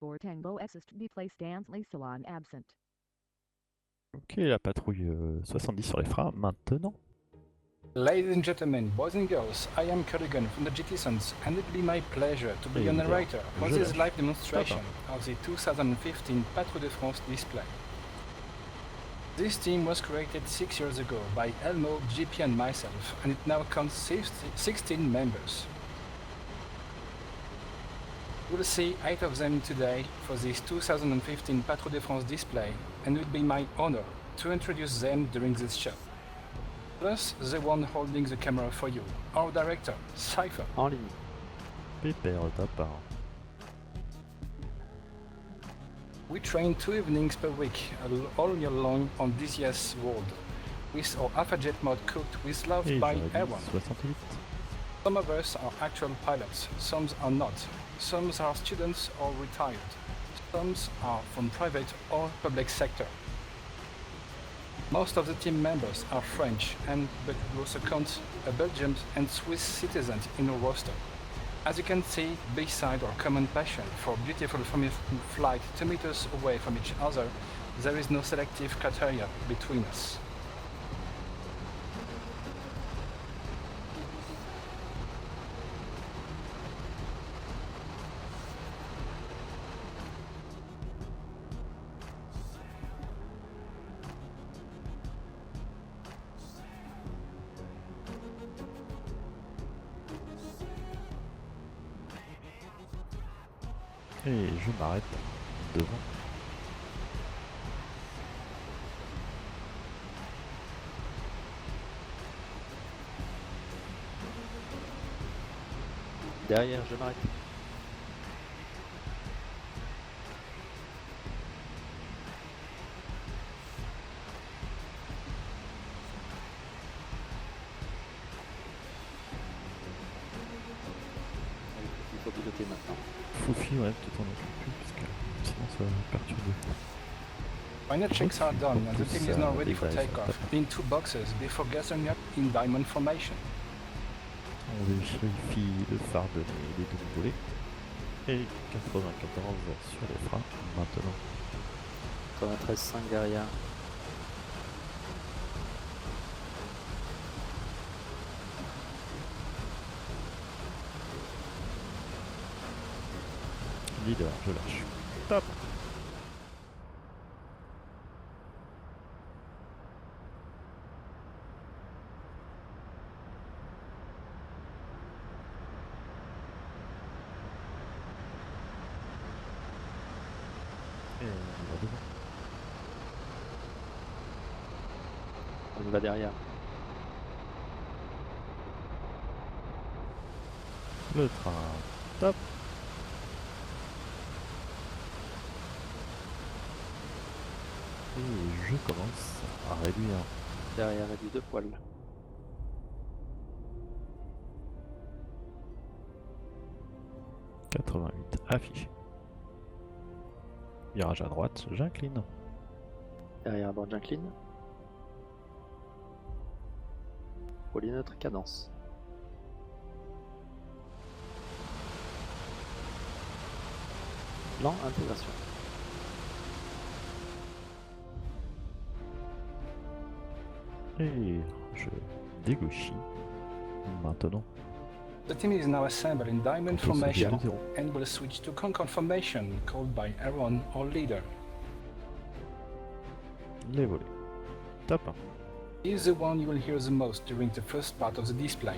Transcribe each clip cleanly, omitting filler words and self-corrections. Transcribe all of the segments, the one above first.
For Tango assist be placed and Salon absent. Ok, la patrouille 70 sur les freins, maintenant. Ladies and gentlemen, boys and girls, I am Kurgan from the Jetesons, and it will be my pleasure to be your narrator for this live demonstration of the 2015 Patrouille de France display. This team was created 6 years ago by Elmo, GP and myself, and it now counts 16 members. You will see 8 of them today for this 2015 Patrouille de France display, and it will be my honor to introduce them during this show. Plus, the one holding the camera for you, our director, Cypher. En ligne. Pépère, top 1. We train 2 evenings per week, all year long on this year's world, with our Alpha Jet mod cooked with love by everyone. 68. Some of us are actual pilots, some are not. Some are students or retired. Some are from private or public sector. Most of the team members are French, but we also count a Belgian and Swiss citizens in our roster. As you can see, beside our common passion for beautiful flight 2 meters away from each other, there is no selective criteria between us. Et je m'arrête devant. Derrière, je m'arrête. Il faut piloter maintenant. Foufi, ouais, peut-être on occupe plus, parce que sinon ça va perturber. Final checks are done and the team is now ready for takeoff in 2 boxes before gathering up in diamond formation. On vérifie le phare de les demi-volées. Et 94 sur les freins maintenant. 93,5 derrière. Leader, je lâche. Top. Et on va devant. On y va derrière. Le train. Top. Et je commence à réduire. Derrière, réduit 2 poils. « 88 affiché. Virage à droite, j'incline. Derrière à droite, j'incline. Voler notre cadence. Lent, intégration. Et je dégauchis maintenant. The team is now assembled in diamond formation and will switch to Concorde formation called by Aaron or leader. Les volets. Top 1. He is the one you will hear the most during the first part of the display,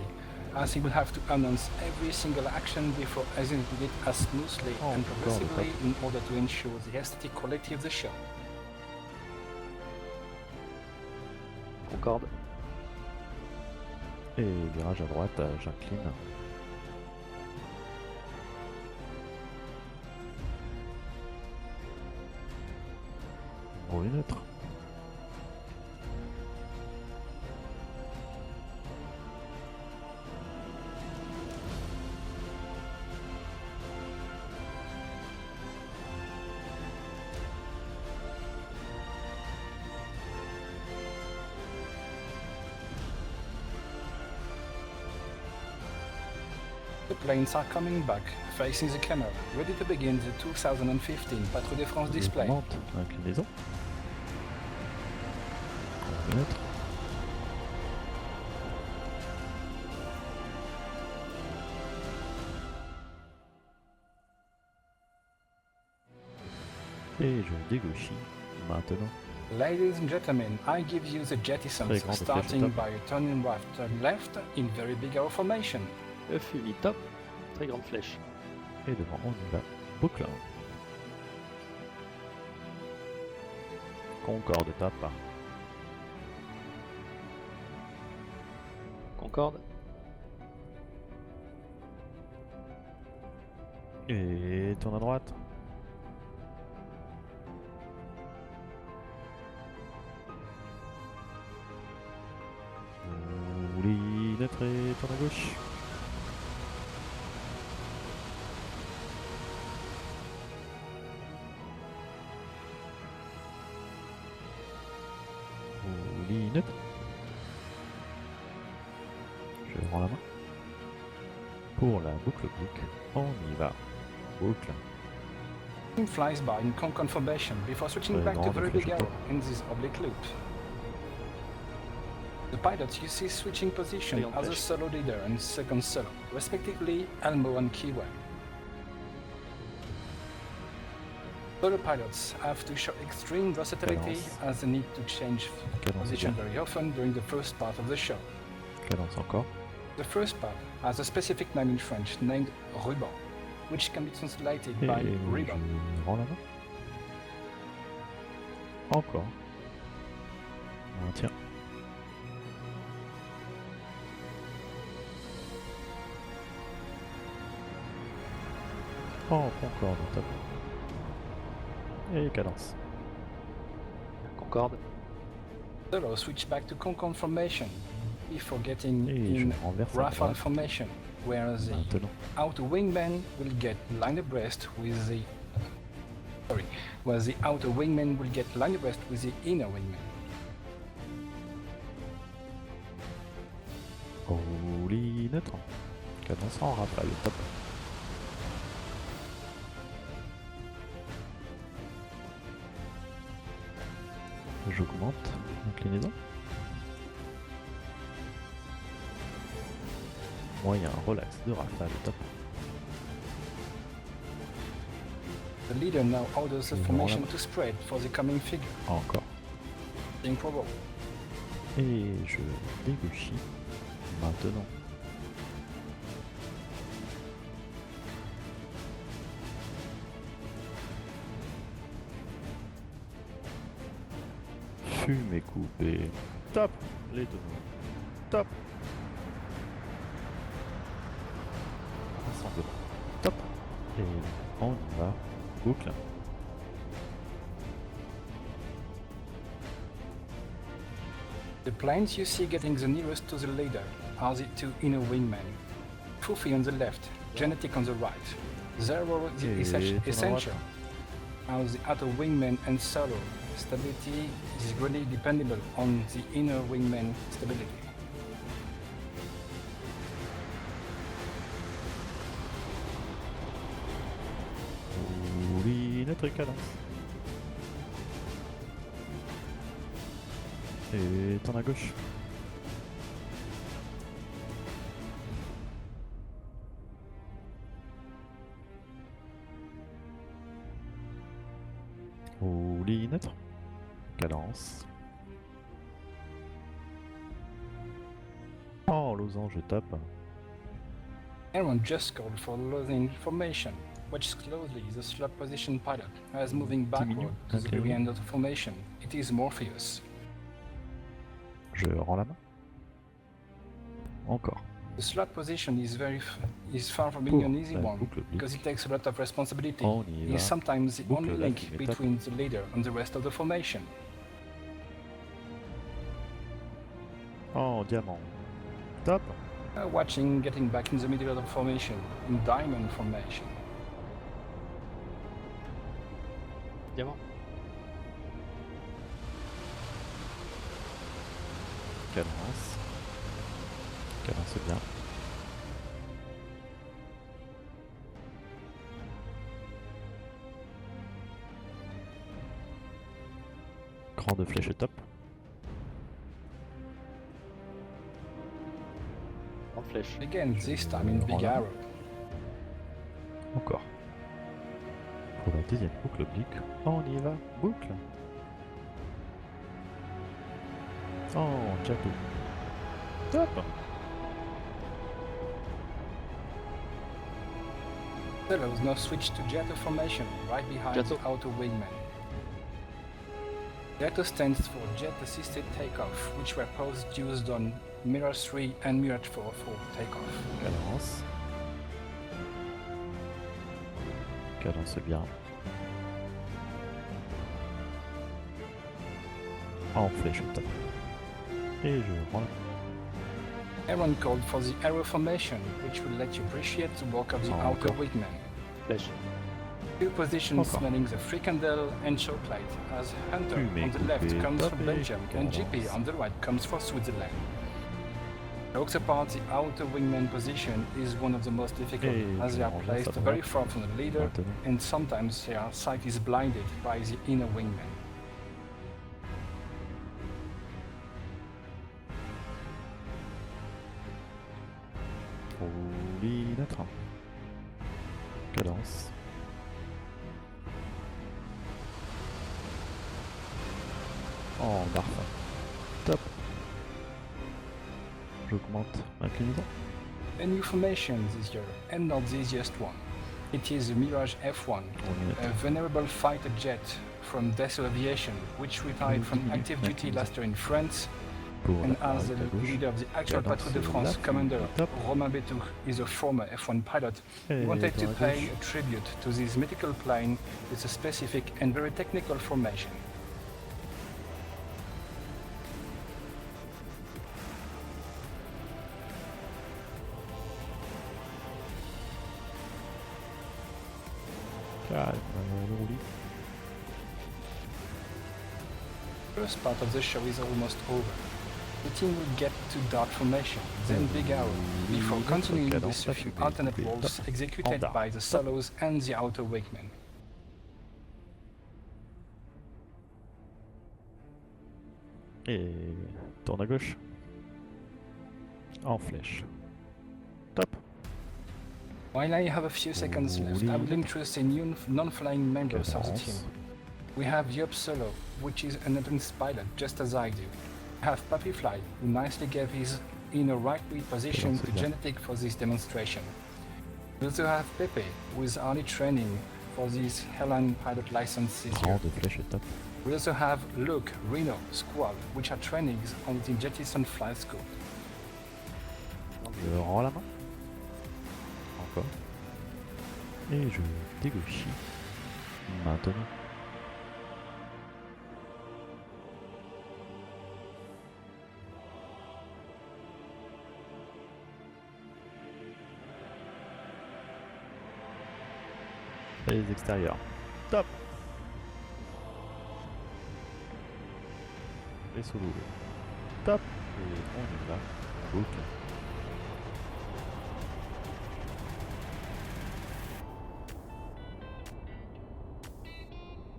as he will have to announce every single action before executing it as smoothly and progressively in order to ensure the aesthetic quality of the show. Concorde. Et virage à droite, j'incline. Rouler neutre. The planes are coming back, facing the camera, ready to begin the 2015 Patrouille de France display. Augmente l'inclinaison. 30 mètres. Et je dégauchis maintenant. Ladies and gentlemen, I give you the Jetesons, Très grande starting flèche by a turning right, turn left in very big arrow formation. Euphémie top, très grande flèche. Et devant, on y va. Boucle. Concorde tape. Concorde, Et tourne à droite. Ligne très, tourne à gauche. Ligne. Je rends la main. Pour la boucle, on y va. Boucle. Flies by in concon formation before switching Très back to grande very flèche big top. arrow in this oblique loop. The pilots you see switching position Très grande as a flèche. solo leader and second solo, respectively Elmo and Kiwi. Solo pilots have to show extreme versatility Cadence. as they need to change Cadence position bien. very often during the first part of the show. Cadence encore. The first part has a specific name in French named ruban, which can be translated Et by je ribbon. rends la main. Encore. Maintien. Oh, concorde, top. Et cadence. concorde, Solo switch back to concon formation before getting Et je in renverse à Rafale droite. formation, where the Maintenant. outer wingman will get line abreast with the outer wingman will get line abreast with the inner wingman. Roulis neutre. Cadence en rafale, top. J'augmente l'inclinaison. Moyen relax de rafale, top. The leader now orders the Voilà. formation to spread for the coming figure. Encore. Being probable. Et je dégauchis maintenant. Fumée coupée. Top. Les deux. Top. Rassemblement. Top. Et on y va. Boucle. The planes you see getting the nearest to the leader are the two inner wingmen. Foofy on the left, Genetic on the right. Zero the Et essential. Now the outer wingman and solo stability is really dependable on the inner wingman stability. Oui, notre cadence. Et tourne à gauche. Roulis neutre. Cadence. Oh, losange, je tape. Aaron just called for losing formation. Watch closely the slot position pilot as moving backward to the very end of the formation. It is Morpheus. Je rends la main. Encore. The slot position is far from being an easy la one boucle because it takes a lot of responsibility. On y It va. is sometimes the Boucle only là link qui m'étape. between the leader and the rest of the formation. Oh, diamant. Top. Watching getting back in the middle of the formation, in diamond formation. diamant, Cadence. Cadence bien. Grande flèche top. Grande flèche. Again, this time in Big Voilà. Arrow. Encore. Pour la deuxième boucle oblique, on y va. Boucle. Oh, chapeau. Top. Fellows now switch to Jeto formation, right behind Jeto. the outer wingman. Jeto stands for Jet Assisted Takeoff, which were both used on Mirage 3 and Mirage 4 for takeoff. Cadence. Cadence bien. En flèche top. Et je rends. Aaron called for the arrow formation, which will let you appreciate the work of the Oh, outer encore. wingman. Flèche. Two positions Encore. manning the fricandel and chokeplate, as Hunter Fumée on the left coupée, comes top from et Belgium and cadence. GP on the right comes for Switzerland. Jokes apart, the outer wingman position is one of the most difficult, Et as they are on placed reste à very droite. far from the leader, Maintenant. and sometimes their sight is blinded by the inner wingman. Roulinatre. Cadence. En barre. Top. J'augmente l'inclinaison. A new formation this year, and not the easiest one. It is the Mirage F1, a venerable fighter jet from Dassault Aviation, which retired from active duty last year in France, Pour and la as the à gauche. leader of the actual Cadence Patrouille de France là, commander, top. Romain Betou is a former F1 pilot. Et He wanted to dans la pay gauche. a tribute to this mythical plane with a specific and very technical formation. Calme, roulis. First part of the show is almost over. The team will get to dart formation, then big arrow, before continuing with a few alternate rolls executed by the solos and the outer wingman. Et tourne à gauche. En flèche. Top. While I have a few seconds left, I will introduce the new non-flying members of the team. We have Yop Solo, which is an advanced pilot, just as I do. We have Puppy Fly, who nicely gave his inner right wheel position to genetic for this demonstration. We also have Pepe, who is only training for this Helen pilot license this year. Grande flèche top. We also have Luke, Reno, Squall, which are trainings on the Jetson Flight School. Je rends la main. Encore. Et je dégauchis. Maintenant. Les extérieurs. Top. Et sous l'eau. Top. Et on y va. Boucle.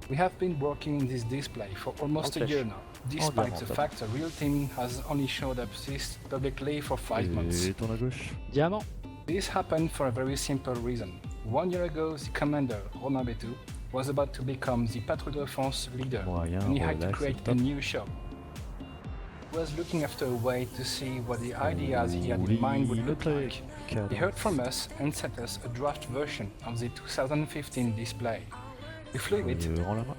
We have been working in this display for almost a year now, despite the fact the real team has only showed up this publicly for 5 months. Et tourne à gauche. Diamant. This happened for a very simple reason. 1 year ago, the commander, Romain Betou, was about to become the Patrouille de France leader, Moyen, and he had to relax, create a top. new show. He was looking after a way to see what the ideas he had in mind would look like. He heard from us and sent us a draft version of the 2015 display. We flew it, Je rends la main.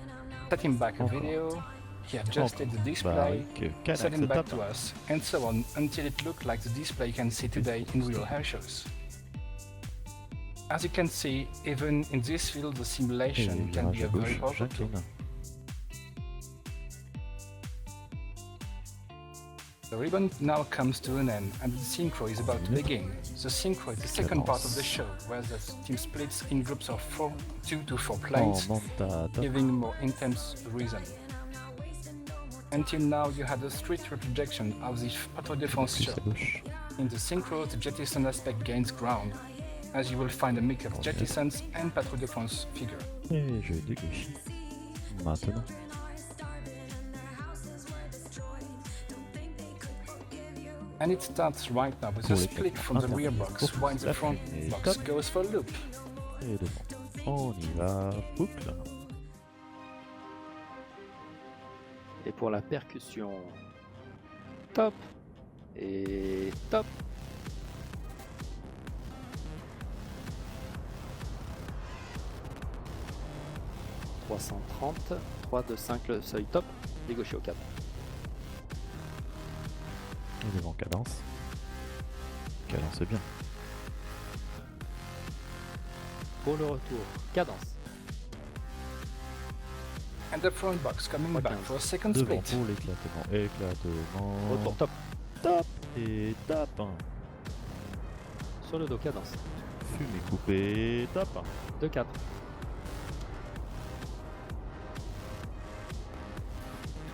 set him back a Encore. video, he adjusted the display, Barrique, set him back top. to us, and so on until it looked like the display you can see today in real air shows. As you can see, even in this field the simulation Et can be virage a à very gauche, powerful tool. j'incline. The ribbon now comes to an end and the synchro is about to begin. The synchro is the second part of the show, where the team splits in groups of 2 to 4 planes, En monta top. giving more intense rhythm. Until now you had a strict reproduction of the Patrouille de France Plus show. à gauche. In the synchro, the Jeteson aspect gains ground, as you will find a mix of Jetesons and Patrouille de France figure. Et je dégauchis. Maintenant. And it starts right now with a split from the rear box while the front box goes for a loop. Et devant. On y va, boucle. Et pour la percussion, top et top. « 330, 3, 2, 5, le seuil top, dégauché au 4. Et devant cadence. Cadence bien. Pour le retour, cadence. And the front box coming back for a second Devant split. pour l'éclatement. Éclatement. Retour top. Top et top. Sur le dos, cadence. Fumée coupée, top. 2, 4.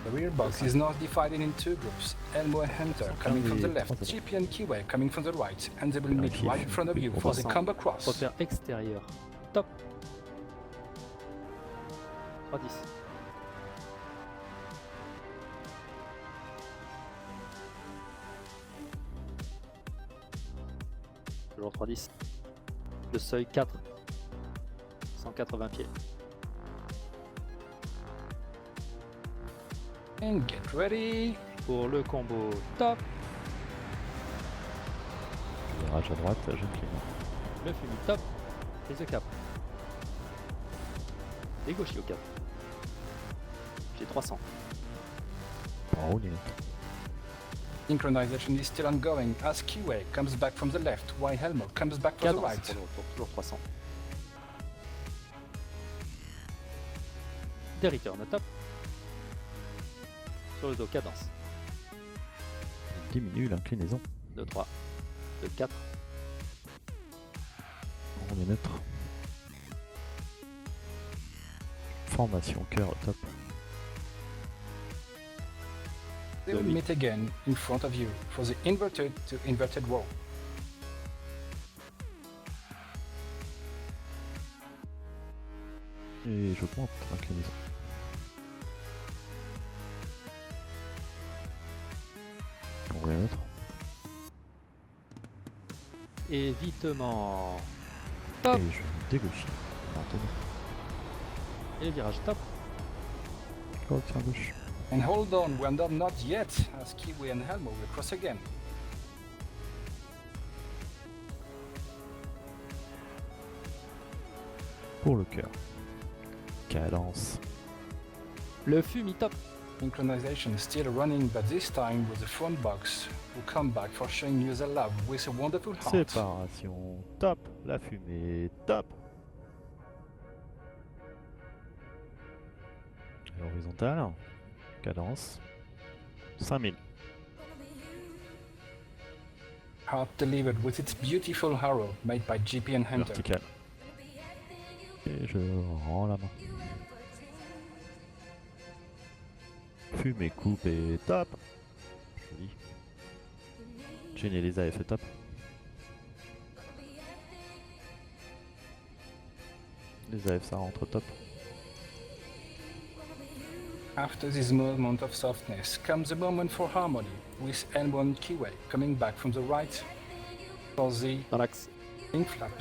The rear box is now divided in two groups. Elmo and Hunter coming from the left, GP and Kiwi coming from the right, and they will meet right in front of you for the combo cross. Repère extérieur, top. 3, 10. Toujours 3, 10. Le seuil 4. 180 pieds. And get ready. Pour le combo top. Virage à droite, jeune client. Le fumé top. Prise de cap. Dégauché au cap. J'ai 300. En haut, limite. Synchronization is still ongoing as Kiwi comes back from the left, while Helmo comes back to the Cadence right. pour le retour, toujours 300. Des returns top. Sur le dos, cadence. Diminue l'inclinaison. 2, 3, 2, 4. On est neutre. Formation cœur top. They will meet again in front of you for the inverted to inverted row. Et je monte l'inclinaison. On est neutre. Évitement. Top. Et je dégauche. Maintenant. Et le virage top. Oh, tiens, gauche. And hold on, we're not yet, as Kiwi and Helmo will cross again. Pour le cœur. Cadence. Le fumi top. Synchronization is still running, but this time with the front box, who come back for showing you the love with a wonderful heart. Séparation top. La fumée top. Horizontale. Cadence. 5000. Heart delivered with its beautiful arrow made by GP and Hunter. Vertical. Et je rends la main. Fumée coupée top. Joli. Gêner les AF top. Les AF ça rentre top. After this moment of softness comes a moment for harmony, with Elmo and Kiwi coming back from the right for the Dans l'axe. wing flap.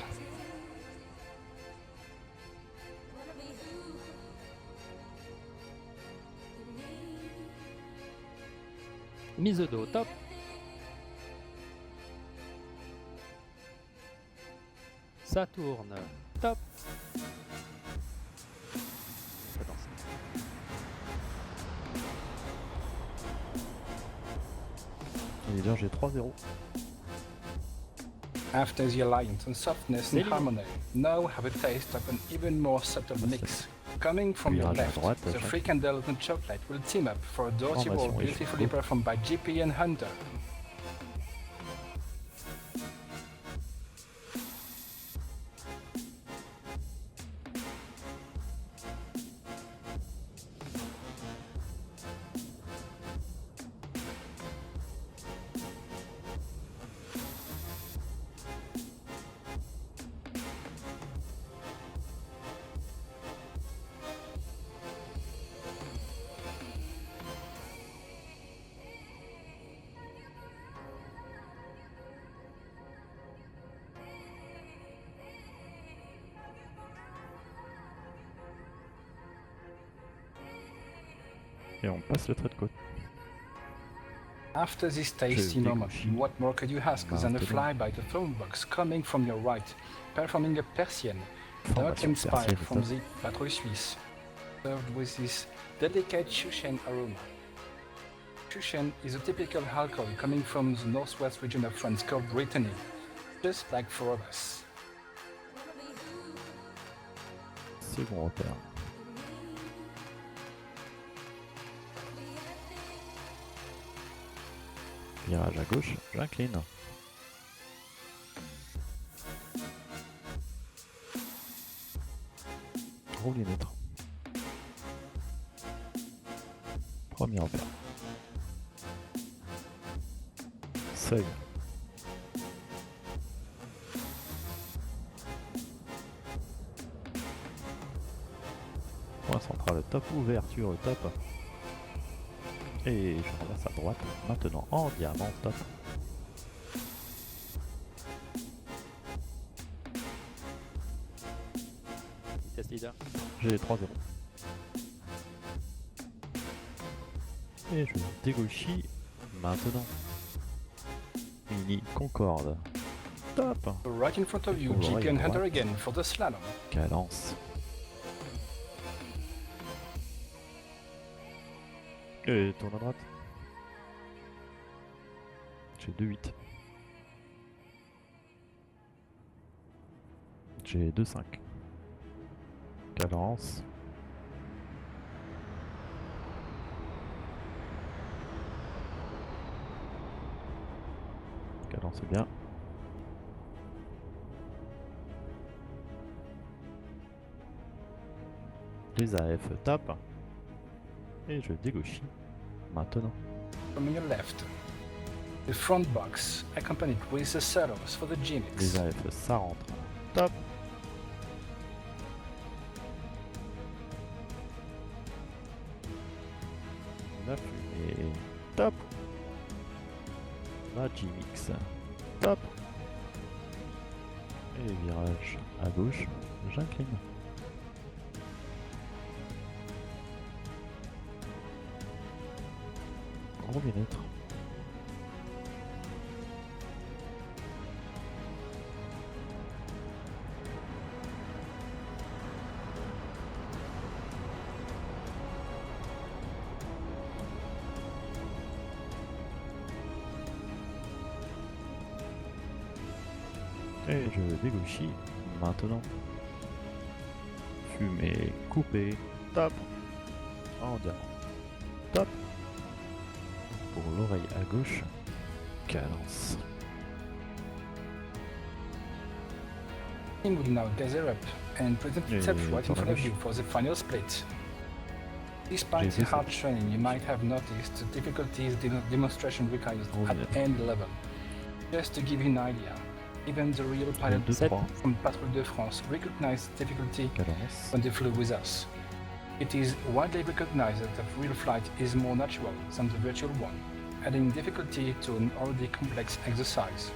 Mise de dos top. Ça tourne top. Cadence. Et bien j'ai 3-0. After the alliance and softness and Salut. harmony, now have a taste of an even more subtle mix. Coming from your Virage à left, droite, the chaque. fricandel and chocolate will team up for a dirty ball Formation et beautifully chapeau. performed by GP and Hunter. Et on passe le trait de côte. After this tasty Je moment, dégoûte. what more could you ask than a Maintenant. fly-by the phone box coming from your right, performing a Persian, dark Formation inspired persienne, from top. the Patrouille Suisse, served with this delicate Shushen aroma. Shushen is a typical alcohol coming from the northwest region of France called Brittany, just like four of us. Second repère. Virage à gauche, j'incline. Rouler neutre. Premier repère. Seuil. Point central top, ouverture top. Et je passe à droite, maintenant en diamant top. Vitesse leader. J'ai 3-0. Et je dégauchis maintenant. Mini Concorde. Top. Right in front of you, Ouvre GP à and Hunter droite. again for the slalom. Cadence. Et tourne à droite. J'ai 2-8. J'ai 2-5. Cadence. Cadence bien. Les AF top. Et je dégauchis maintenant. From your left, the front box, accompanied with the saddles for the Les G-Mix. AF ça rentre. Top. La fumée. Top. La G-Mix. Top. Et virage à gauche, j'incline. Rouler neutre. Et je dégauchis maintenant. Fumée coupée. Top. En diamant. Top. Pour l'oreille à gauche. Cadence. Team will now gather up and present itself Et right in sur la front of gauche. you for the final split. Despite J'ai the hard vu ça. training, you might have noticed the difficulties the demonstration requires Oh, at yeah. end level. Just to give you an idea, even the real pilot 2-3. from Patrouille de France recognized difficulty Cadence. when they flew with us. It is widely recognized that the real flight is more natural than the virtual one, adding difficulty to an already complex exercise.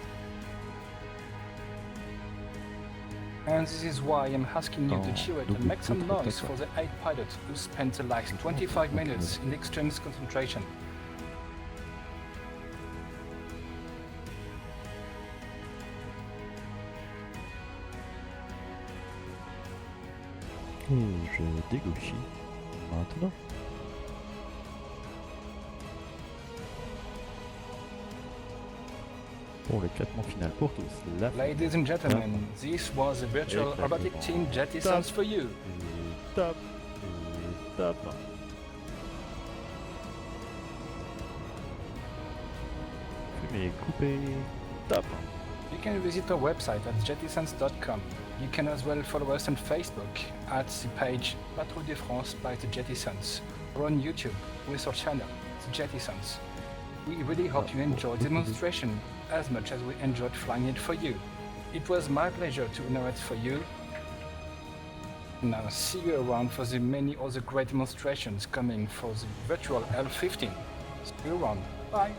And this is why I'm asking you to cheer it and make some noise for the 8 pilots who spent the last 25 minutes in extreme concentration. Et je dégauchis maintenant. Pour l'éclatement final pour tous. La Ladies and gentlemen, this was the virtual Exactly. robotic team Jetesons for you. Et top. Et top. Fumée coupée. Top. You can visit our website at jetesons.com. You can as well follow us on Facebook at the page Patrouille de France by the Jetesons, or on YouTube with our channel, the Jetesons. We really hope you enjoyed the demonstration as much as we enjoyed flying it for you. It was my pleasure to narrate for you. Now see you around for the many other great demonstrations coming for the virtual L15. See you around. Bye.